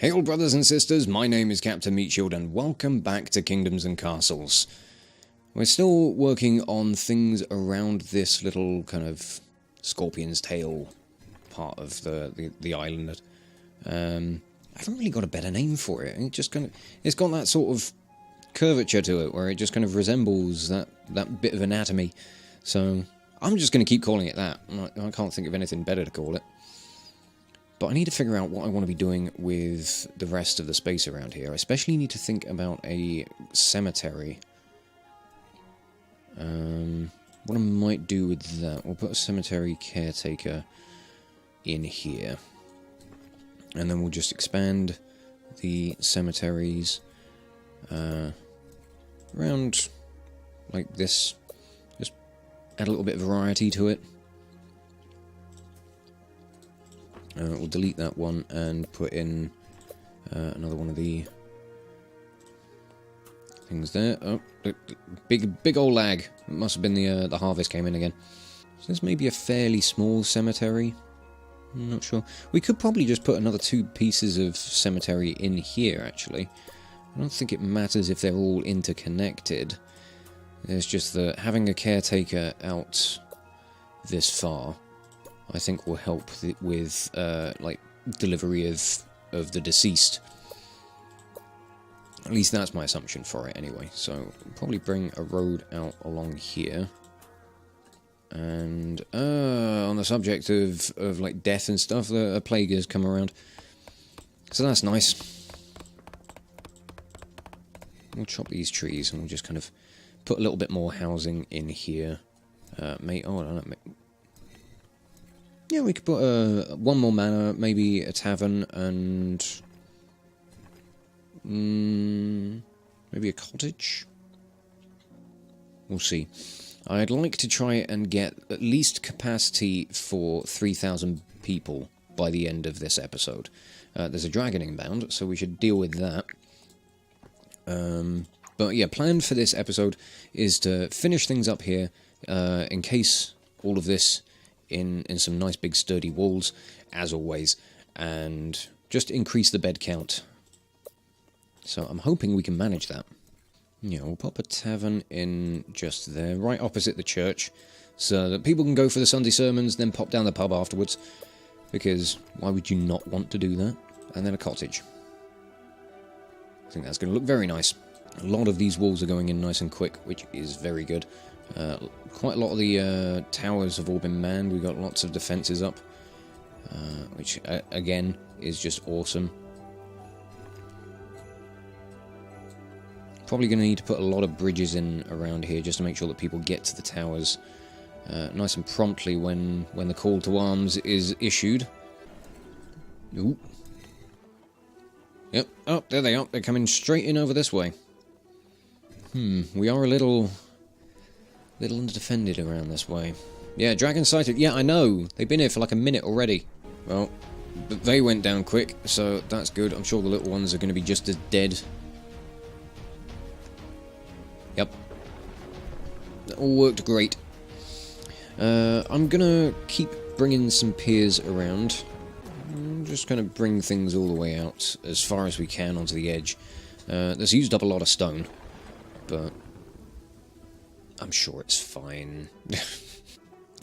Hail brothers and sisters, my name is Captain Meatshield and welcome back to Kingdoms and Castles. We're still working on things around this little kind of scorpion's tail part of the island. I haven't really got a better name for it. It's got that sort of curvature to it where it just kind of resembles that bit of anatomy. So I'm just going to keep calling it that. I can't think of anything better to call it. But I need to figure out what I want to be doing with the rest of the space around here. I especially need to think about a cemetery. What I might do with that, we'll put a cemetery caretaker in here. And then we'll just expand the cemeteries around like this. Just add a little bit of variety to it. We'll delete that one and put in another one of the things there. Oh, big old lag. It must have been the harvest came in again. So this may be a fairly small cemetery. I'm not sure. We could probably just put another 2 pieces of cemetery in here, actually. I don't think it matters if they're all interconnected. There's just that having a caretaker out this far, I think will help with like delivery of the deceased. At least that's my assumption for it anyway. So we'll probably bring a road out along here. And on the subject of like death and stuff, a plague has come around. So that's nice. We'll chop these trees and we'll just kind of put a little bit more housing in here. Yeah, we could put one more manor, maybe a tavern, and maybe a cottage? We'll see. I'd like to try and get at least capacity for 3,000 people by the end of this episode. There's a dragon inbound, so we should deal with that. But yeah, plan for this episode is to finish things up here, encase all of this in some nice big sturdy walls, as always, and just increase the bed count. So I'm hoping we can manage that. Yeah, we'll pop a tavern in just there, right opposite the church, so that people can go for the Sunday sermons, then pop down the pub afterwards, because why would you not want to do that? And then a cottage. I think that's going to look very nice. A lot of these walls are going in nice and quick, which is very good. Quite a lot of the towers have all been manned. We've got lots of defences up, which again is just awesome. Probably going to need to put a lot of bridges in around here just to make sure that people get to the towers nice and promptly when the call to arms is issued. Ooh. Yep. Oh, there they are. They're coming straight in over this way. We are a little underdefended around this way. Yeah, dragon sighted. Yeah, I know. They've been here for like a minute already. Well, they went down quick, so that's good. I'm sure the little ones are going to be just as dead. Yep. That all worked great. I'm going to keep bringing some piers around. Just kind of bring things all the way out as far as we can onto the edge. This used up a lot of stone, but I'm sure it's fine.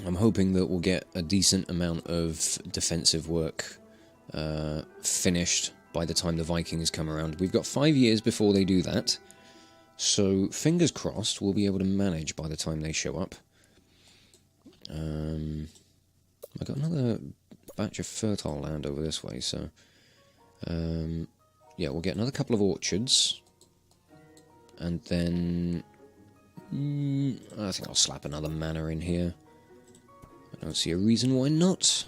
I'm hoping that we'll get a decent amount of defensive work finished by the time the Vikings come around. We've got 5 years before they do that, so fingers crossed we'll be able to manage by the time they show up. I got another batch of fertile land over this way, so yeah, we'll get another couple of orchards, and then I think I'll slap another manor in here. I don't see a reason why not.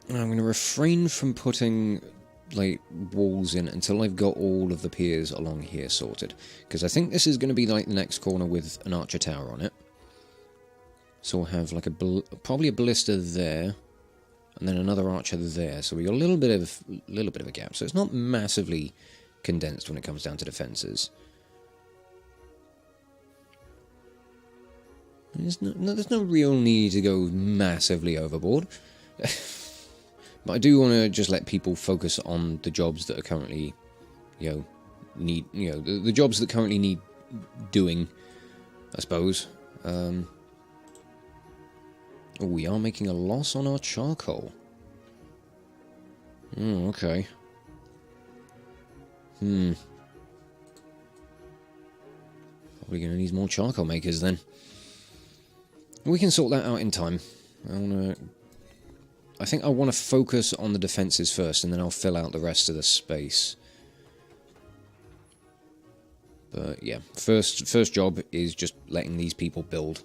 I'm going to refrain from putting like walls in until I've got all of the piers along here sorted, because I think this is going to be like the next corner with an archer tower on it. So we'll have like probably a ballista there, and then another archer there. So we got a little bit of a gap. So it's not massively condensed when it comes down to defences. There's no real need to go massively overboard. But I do want to just let people focus on the jobs that are currently, need, the jobs that currently need doing, I suppose. Oh, we are making a loss on our charcoal. Oh, okay. Probably going to need more charcoal makers then. We can sort that out in time. I think I want to focus on the defences first, and then I'll fill out the rest of the space. But yeah, first job is just letting these people build.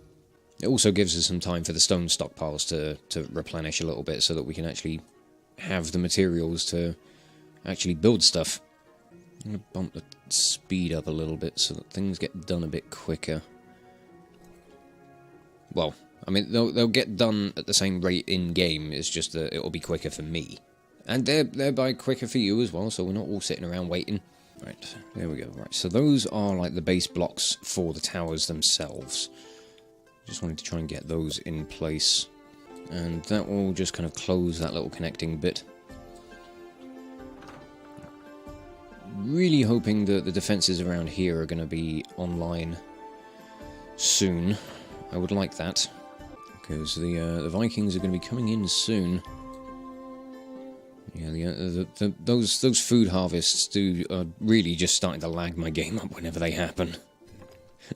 It also gives us some time for the stone stockpiles to replenish a little bit, so that we can actually have the materials to actually build stuff. I'm going to bump the speed up a little bit so that things get done a bit quicker. Well, I mean, they'll get done at the same rate in-game, it's just that it'll be quicker for me. And thereby quicker for you as well, so we're not all sitting around waiting. Right, there we go. Right, so those are like the base blocks for the towers themselves. Just wanted to try and get those in place. And that will just kind of close that little connecting bit. Really hoping that the defences around here are going to be online soon. I would like that, because the Vikings are going to be coming in soon. Yeah, those food harvests are really just starting to lag my game up whenever they happen,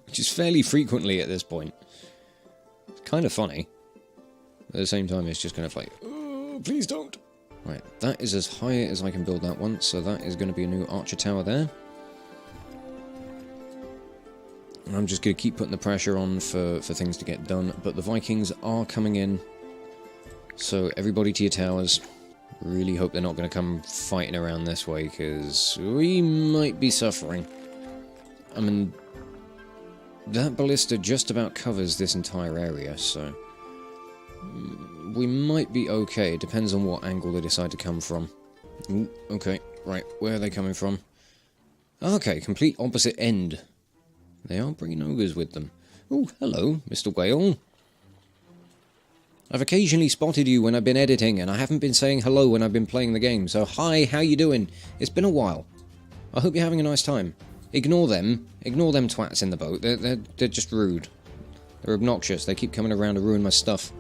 which is fairly frequently at this point. It's kind of funny. At the same time, it's just kind of like, oh, please don't. Right, that is as high as I can build that one, so that is going to be a new archer tower there. And I'm just going to keep putting the pressure on for things to get done, but the Vikings are coming in, so everybody to your towers. Really hope they're not going to come fighting around this way, because we might be suffering. I mean, that ballista just about covers this entire area, so we might be okay. It depends on what angle they decide to come from. Ooh, okay, right, where are they coming from? Okay, complete opposite end. They are bringing ogres with them. Oh, hello, Mr. Whale. I've occasionally spotted you when I've been editing, and I haven't been saying hello when I've been playing the game, so hi, how you doing? It's been a while. I hope you're having a nice time. Ignore them twats in the boat. They're just rude. They're obnoxious. They keep coming around to ruin my stuff.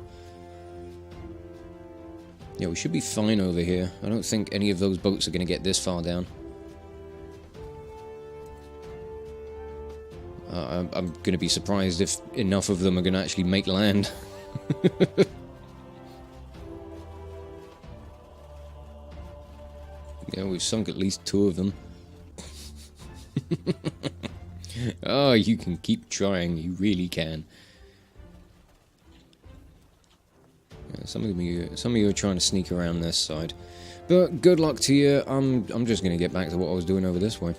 Yeah, we should be fine over here. I don't think any of those boats are going to get this far down. I'm going to be surprised if enough of them are going to actually make land. Yeah, we've sunk at least 2 of them. Oh, you can keep trying. You really can. Yeah, some of you are trying to sneak around this side, but good luck to you. I'm just going to get back to what I was doing over this way.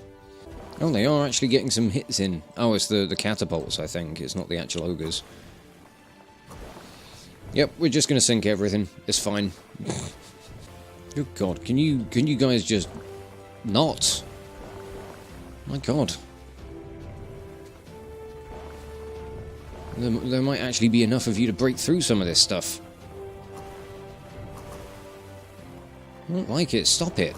Oh, they are actually getting some hits in. Oh, it's the catapults, I think. It's not the actual ogres. Yep, we're just going to sink everything. It's fine. Good God, can you guys just not? My God. There might actually be enough of you to break through some of this stuff. I don't like it. Stop it.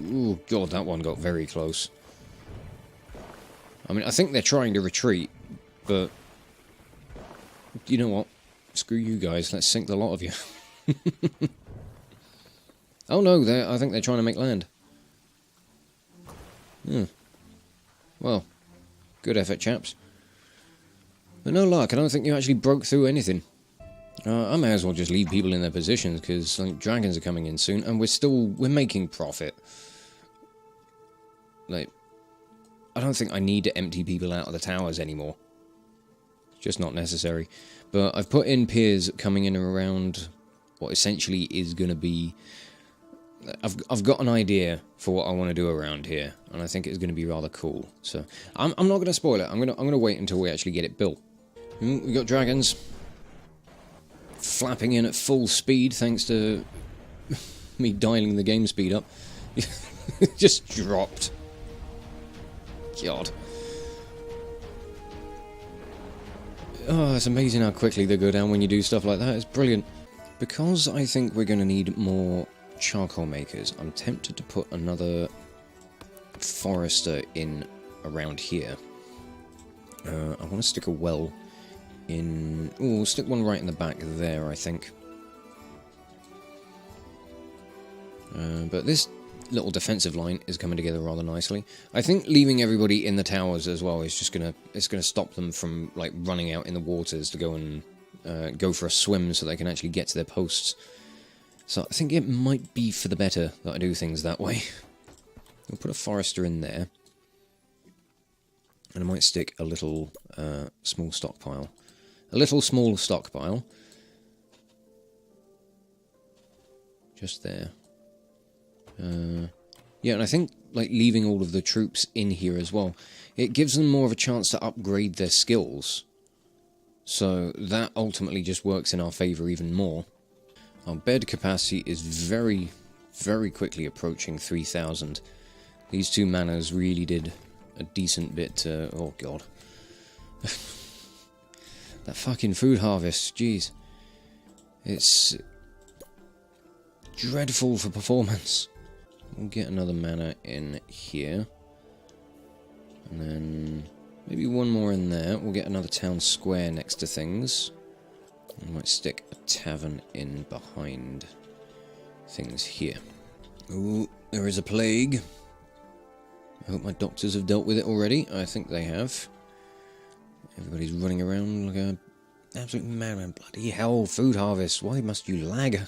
Oh God, that one got very close. I mean, I think they're trying to retreat, but you know what? Screw you guys. Let's sink the lot of you. Oh no, I think they're trying to make land. Well, good effort, chaps. But no luck. I don't think you actually broke through anything. I may as well just leave people in their positions, because like, dragons are coming in soon, and we're making profit. Like, I don't think I need to empty people out of the towers anymore. It's just not necessary. But I've put in piers coming in and around what essentially is going to be... I've got an idea for what I want to do around here, and I think it's going to be rather cool. So I'm not going to spoil it. I'm going to wait until we actually get it built. We got dragons flapping in at full speed, thanks to me dialing the game speed up. Just dropped. God. Oh, it's amazing how quickly they go down when you do stuff like that. It's brilliant. Because I think we're going to need more charcoal makers, I'm tempted to put another forester in around here. I want to stick a well in... Oh, we'll stick one right in the back there, I think. But this little defensive line is coming together rather nicely. I think leaving everybody in the towers as well is just gonna stop them from like running out in the waters to go and go for a swim so they can actually get to their posts. So I think it might be for the better that I do things that way. We'll put a forester in there, and I might stick a little small stockpile. A little small stockpile. Just there. Yeah, and I think like leaving all of the troops in here as well, it gives them more of a chance to upgrade their skills. So that ultimately just works in our favour even more. Our bed capacity is very, very quickly approaching 3,000. These two manors really did a decent bit to... Oh god. That fucking food harvest, jeez. It's dreadful for performance. We'll get another manor in here. And then maybe one more in there. We'll get another town square next to things. I might stick a tavern in behind things here. Ooh, there is a plague. I hope my doctors have dealt with it already. I think they have. Everybody's running around like an absolute madman. Bloody hell, food harvest. Why must you lag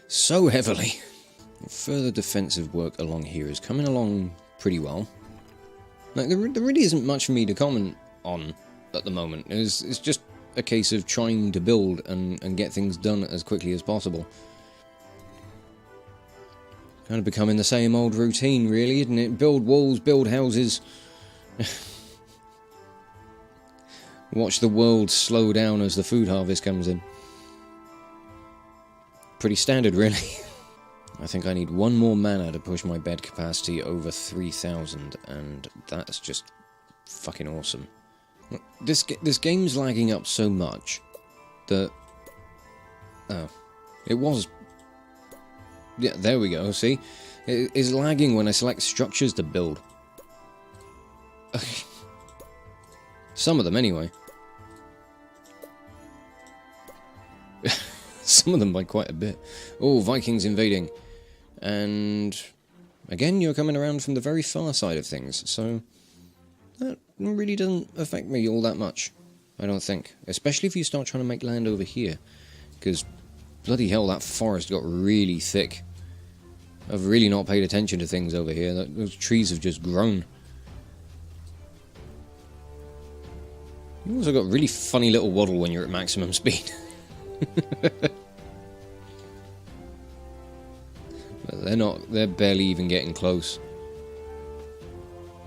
so heavily? Further defensive work along here is coming along pretty well. Like, there really isn't much for me to comment on at the moment. It's just a case of trying to build and get things done as quickly as possible. Kind of becoming the same old routine, really, isn't it? Build walls, build houses. Watch the world slow down as the food harvest comes in. Pretty standard, really. I think I need one more mana to push my bed capacity over 3,000, and that's just fucking awesome. This game's lagging up so much that... Oh. It was... Yeah, there we go, see? It is lagging when I select structures to build. Some of them, anyway. Some of them by quite a bit. Oh, Vikings invading. And again, you're coming around from the very far side of things, so that really doesn't affect me all that much, I don't think. Especially if you start trying to make land over here, because bloody hell, that forest got really thick. I've really not paid attention to things over here. Those trees have just grown. You also got really funny little waddle when you're at maximum speed. They're barely even getting close.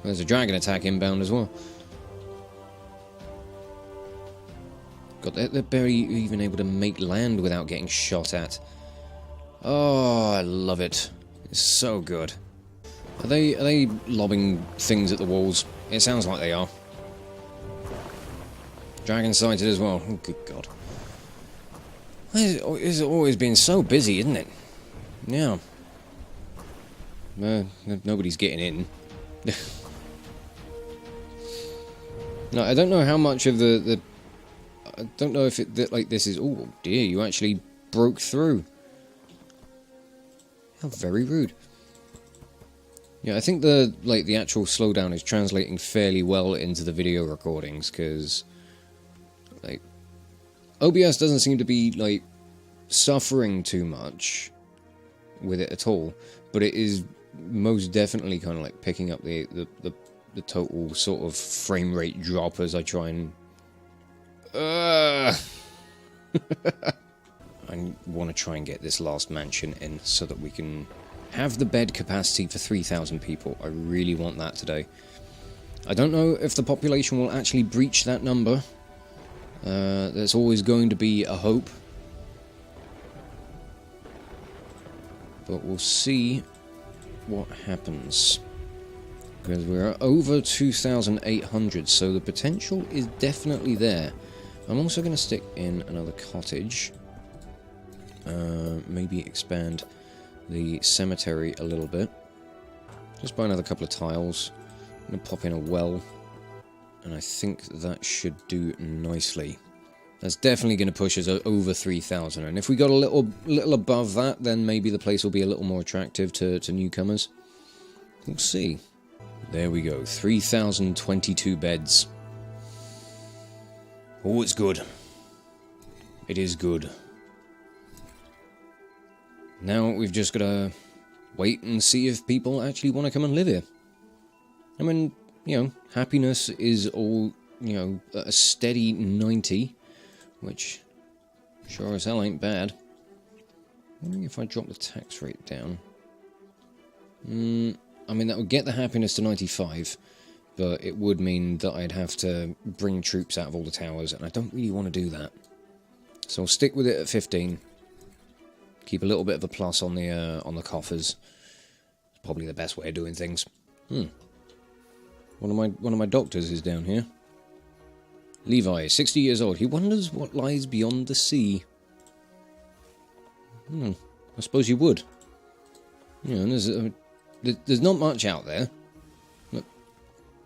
There's a dragon attack inbound as well. God, they're barely even able to make land without getting shot at. Oh, I love it. It's so good. Are they lobbing things at the walls? It sounds like they are. Dragon sighted as well. Oh, good God. It's always been so busy, isn't it? Yeah. Nobody's getting in. No, I don't know how much of the I don't know if like this is... Oh dear, you actually broke through. How very rude. Yeah, I think the actual slowdown is translating fairly well into the video recordings, because like OBS doesn't seem to be like suffering too much with it at all, but it is most definitely kind of like picking up the total sort of frame rate drop as I try and I want to try and get this last mansion in so that we can have the bed capacity for 3,000 people. I really want that today. I don't know if the population will actually breach that number. There's always going to be a hope. But we'll see what happens. Because we're over 2,800, so the potential is definitely there. I'm also going to stick in another cottage. Maybe expand the cemetery a little bit. Just buy another couple of tiles. I'm going to pop in a well. And I think that should do nicely. That's definitely going to push us over 3,000. And if we got a little above that, then maybe the place will be a little more attractive to newcomers. We'll see. There we go. 3,022 beds. Oh, it's good. It is good. Now we've just got to wait and see if people actually want to come and live here. I mean, you know, happiness is all, you know, a steady 90, which sure as hell ain't bad. I'm wondering if I drop the tax rate down. I mean, that would get the happiness to 95, but it would mean that I'd have to bring troops out of all the towers, and I don't really want to do that. So I'll stick with it at 15. Keep a little bit of a plus on the coffers. It's probably the best way of doing things. One of my doctors is down here. Levi, 60 years old. He wonders what lies beyond the sea. I suppose you would. You know, there's not much out there. Look,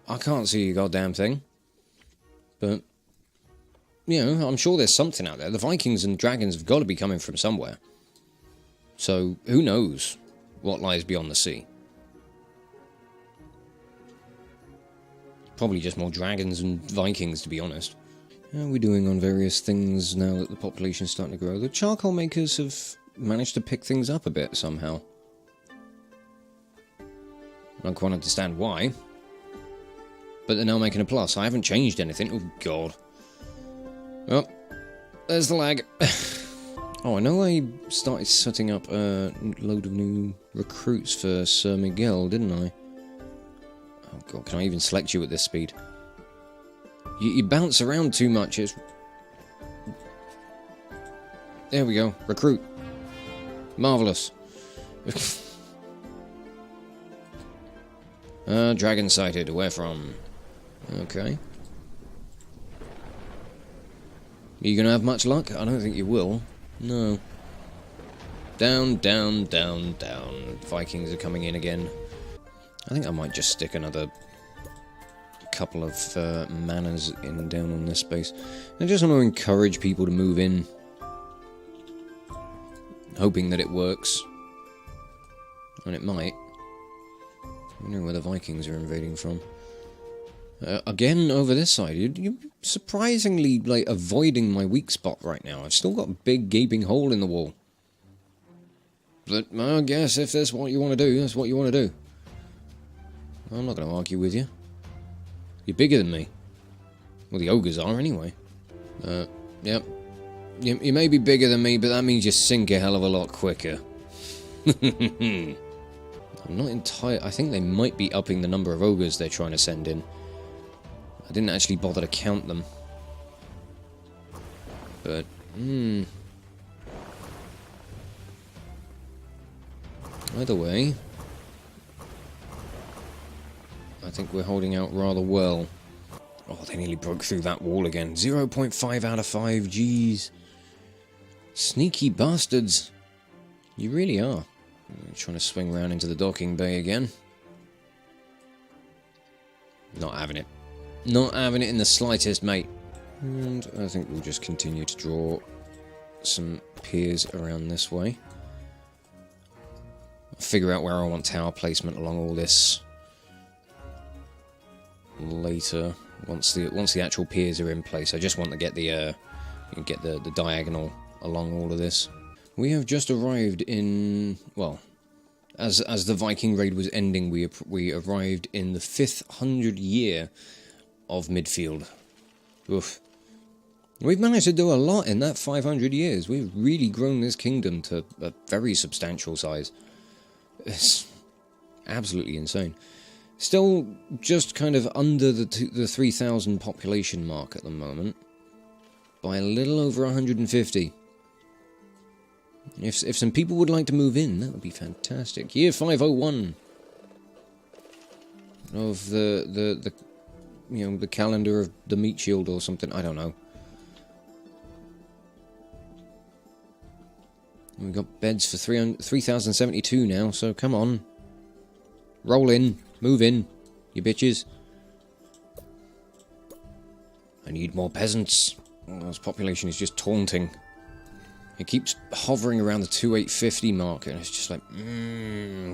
I can't see a goddamn thing. But, you know, I'm sure there's something out there. The Vikings and dragons have got to be coming from somewhere. So, who knows what lies beyond the sea? Probably just more dragons and Vikings, to be honest. How are we doing on various things now that the population's starting to grow? The charcoal makers have managed to pick things up a bit somehow. I don't quite understand why. But they're now making a plus. I haven't changed anything. Oh, God. Oh, there's the lag. Oh, I know I started setting up a load of new recruits for Sir Miguel, didn't I? Oh, God, can I even select you at this speed? You bounce around too much. There we go. Recruit. Marvellous. Dragon sighted. Where from? Okay. Are you going to have much luck? I don't think you will. No. Down, down, down, down. Vikings are coming in again. I think I might just stick another couple of manors in down on this base. I just want to encourage people to move in. Hoping that it works. And it might. I don't know where the Vikings are invading from. Again, over this side, you're surprisingly, like, avoiding my weak spot right now. I've still got a big gaping hole in the wall. But I guess if that's what you want to do, that's what you want to do. I'm not going to argue with you. You're bigger than me. Well, the ogres are, anyway. Yep. You may be bigger than me, but that means you sink a hell of a lot quicker. I'm not entirely... I think they might be upping the number of ogres they're trying to send in. I didn't actually bother to count them. But, either way, I think we're holding out rather well. Oh, they nearly broke through that wall again. 0.5 out of 5, jeez. Sneaky bastards. You really are. I'm trying to swing around into the docking bay again. Not having it. Not having it in the slightest, mate. And I think we'll just continue to draw some piers around this way. I'll figure out where I want tower placement along all this later. Once the actual piers are in place, I just want to get the diagonal along all of this. We have just arrived in, well, as the Viking raid was ending, we arrived in the 500 year of midfield. Oof. We've managed to do a lot in that 500 years. We've really grown this kingdom to a very substantial size. It's absolutely insane. Still just kind of under the 3,000 population mark at the moment. By a little over 150. If some people would like to move in, that would be fantastic. Year 501 of the calendar of the meat shield or something. I don't know. We've got beds for 3,072 now, so come on. Roll in. Move in, you bitches. I need more peasants. Oh, this population is just taunting. It keeps hovering around the 2850 mark, and it's just like,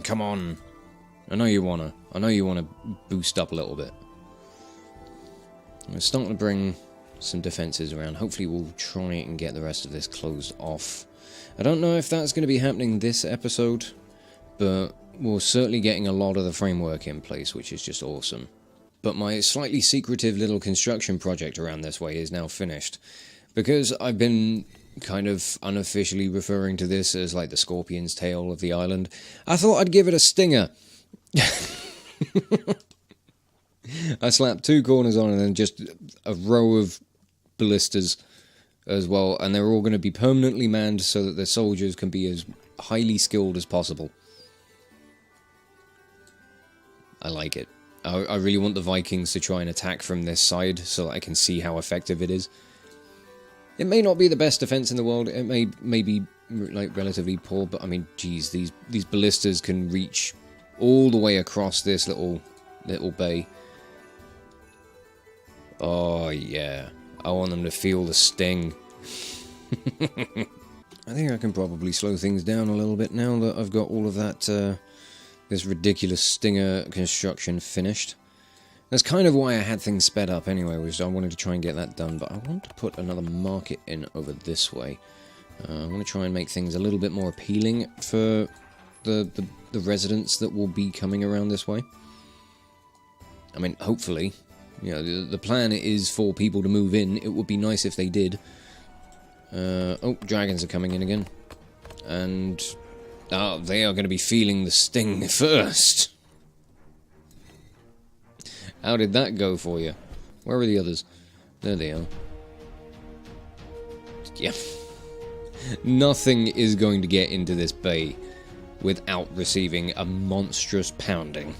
come on. I know you wanna boost up a little bit. We're starting to bring some defences around. Hopefully we'll try and get the rest of this closed off. I don't know if that's going to be happening this episode, but we're certainly getting a lot of the framework in place, which is just awesome. But my slightly secretive little construction project around this way is now finished. Because I've been kind of unofficially referring to this as like the scorpion's tail of the island, I thought I'd give it a stinger. I slapped 2 corners on and then just a row of ballistas as well, and they're all going to be permanently manned so that the soldiers can be as highly skilled as possible. I like it. I really want the Vikings to try and attack from this side so that I can see how effective it is. It may not be the best defense in the world, it may be like relatively poor, but I mean, geez, these ballistas can reach all the way across this little bay. Oh yeah, I want them to feel the sting. I think I can probably slow things down a little bit now that I've got all of that, this ridiculous stinger construction finished. That's kind of why I had things sped up anyway, was I wanted to try and get that done, but I want to put another market in over this way. I want to try and make things a little bit more appealing for the residents that will be coming around this way. I mean, hopefully. You know, the plan is for people to move in. It would be nice if they did. Oh, dragons are coming in again. And they are going to be feeling the sting first. How did that go for you? Where are the others? There they are. Yeah. Nothing is going to get into this bay without receiving a monstrous pounding.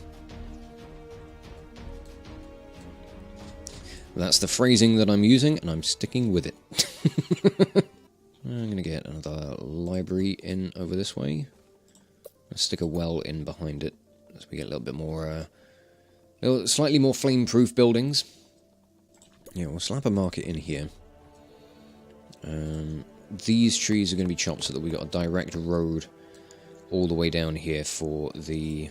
That's the phrasing that I'm using, and I'm sticking with it. I'm going to get another library in over this way. Let's stick a well in behind it, as we get a little bit more, slightly more flame-proof buildings. Yeah, we'll slap a market in here. These trees are going to be chopped so that we got a direct road all the way down here for the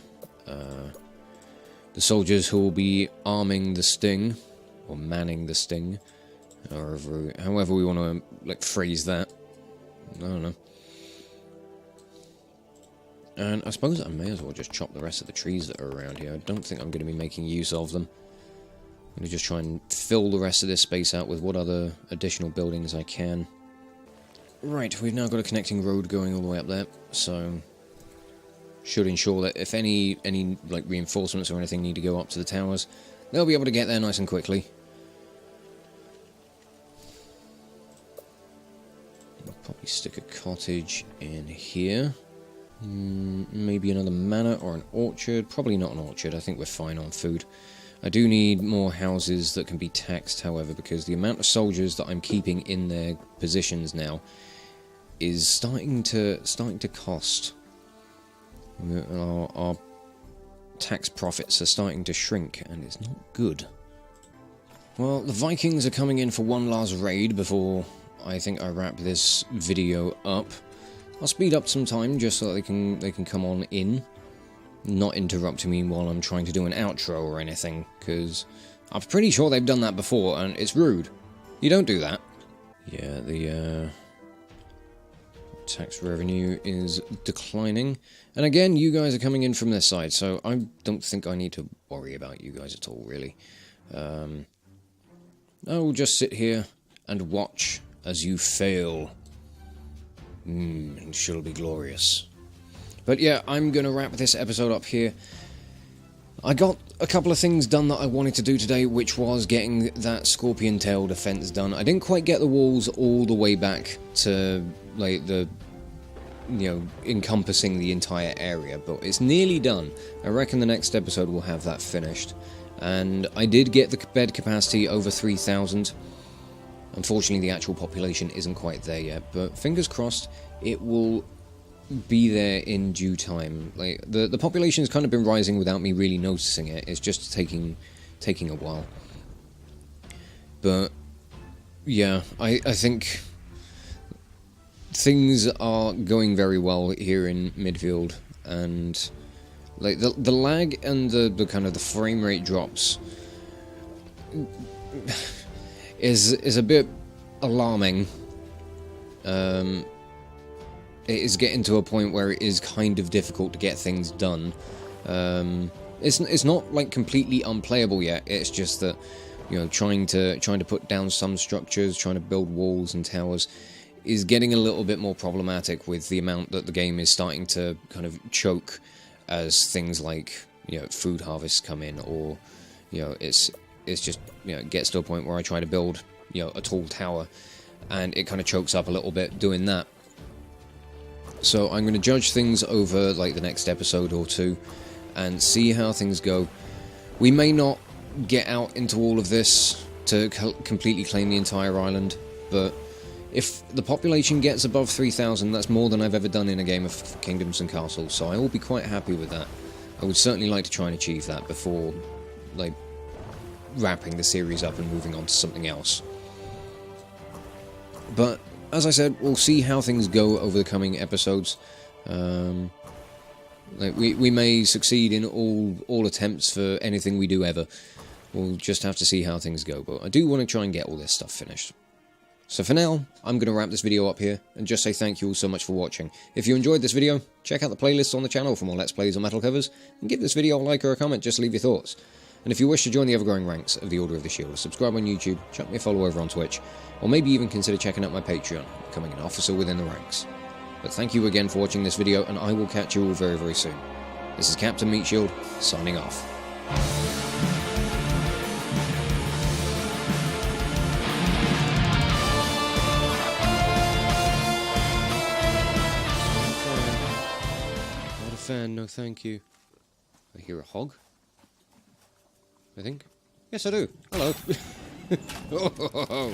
soldiers who will be arming the Sting. Or manning the Sting, or however we want to like phrase that. I don't know. And I suppose I may as well just chop the rest of the trees that are around here. I don't think I'm going to be making use of them. I'm going to just try and fill the rest of this space out with what other additional buildings I can. Right, we've now got a connecting road going all the way up there, so should ensure that if any like reinforcements or anything need to go up to the towers, they'll be able to get there nice and quickly. I'll probably stick a cottage in here. Maybe another manor or an orchard. Probably not an orchard, I think we're fine on food. I do need more houses that can be taxed, however, because the amount of soldiers that I'm keeping in their positions now is starting to cost. Our tax profits are starting to shrink, and it's not good. Well, the Vikings are coming in for one last raid before I think I wrap this video up. I'll speed up some time just so that they can come on in, not interrupting me while I'm trying to do an outro or anything, because I'm pretty sure they've done that before, and it's rude. You don't do that. Yeah, the tax revenue is declining, and again, you guys are coming in from this side, so I don't think I need to worry about you guys at all, really. I will just sit here and watch as you fail. It shall be glorious. But yeah, I'm going to wrap this episode up here. I got a couple of things done that I wanted to do today, which was getting that scorpion tail defense done. I didn't quite get the walls all the way back to, like, the, you know, encompassing the entire area, but it's nearly done. I reckon the next episode will have that finished. And I did get the bed capacity over 3,000. Unfortunately, the actual population isn't quite there yet, but fingers crossed, it will be there in due time. Like the population has kind of been rising without me really noticing it. It's just taking a while. But yeah, I think things are going very well here in midfield, and like the lag and the kind of the frame rate drops is a bit alarming. It is getting to a point where it is kind of difficult to get things done. It's not like completely unplayable yet. It's just that, you know, trying to put down some structures, trying to build walls and towers, is getting a little bit more problematic with the amount that the game is starting to kind of choke as things like, you know, food harvests come in, or, you know, it's just, you know, it gets to a point where I try to build, you know, a tall tower, and it kind of chokes up a little bit doing that. So I'm going to judge things over like the next episode or two and see how things go. We may not get out into all of this to completely claim the entire island, but if the population gets above 3,000, that's more than I've ever done in a game of Kingdoms and Castles, so I will be quite happy with that. I would certainly like to try and achieve that before, like, wrapping the series up and moving on to something else. But as I said, we'll see how things go over the coming episodes. Like we may succeed in all attempts for anything we do ever. We'll just have to see how things go, but I do want to try and get all this stuff finished. So for now, I'm going to wrap this video up here, and just say thank you all so much for watching. If you enjoyed this video, check out the playlists on the channel for more Let's Plays on metal covers, and give this video a like or a comment just to leave your thoughts. And if you wish to join the ever-growing ranks of the Order of the Shield, subscribe on YouTube, chuck me a follow over on Twitch, or maybe even consider checking out my Patreon, becoming an officer within the ranks. But thank you again for watching this video, and I will catch you all very, very soon. This is Captain Meatshield, signing off. Not a fan, no thank you. I hear a hog, I think. Yes, I do. Hello. Oh.